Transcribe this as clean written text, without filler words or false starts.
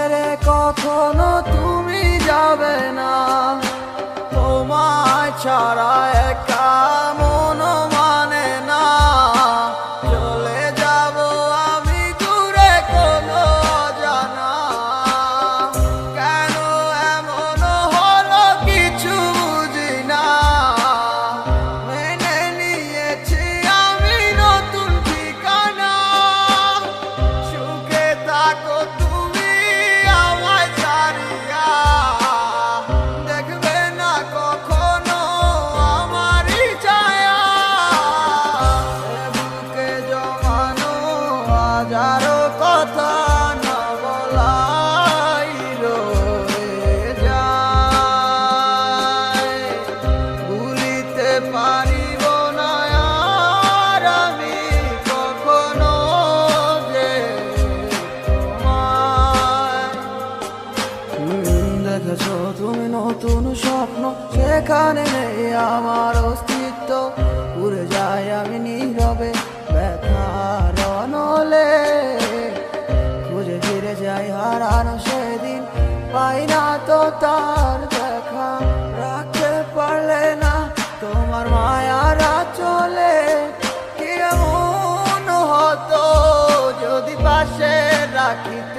ছেড়ে কখনো তুমি যাবে না, তোমায় ছাড়া একা মন মানে না। চলে যাব আমি দূরে কোনো অজানা, কেন এমন হলো কিছু বুঝি না। মেনে নিয়েছি আমি নতুন ঠিকানা, সুখে থাকো তুমি আমায় ছাড়িয়া। দেখবে না কখনো আমারই ছায়া, বুকে জমানো হাজারো কথা না বলাই রয়ে যায়। ভুলিতে পারিব না আর আমি কখনো যে তোমায়। দেখেছো তুমি নতুন স্বপ্ন, সেখানে নেই আমার অস্তিত্ব। উড়ে যাই আমি নীরবে ব্যথার অনলে, খুঁজে ফিরে যাই হারানো সেদিন, পাই না তো তার দেখা। রাখতে পারলে না তোমার মায়ারা চলে, কি এমন হতো যদি পাশে রাখিতে।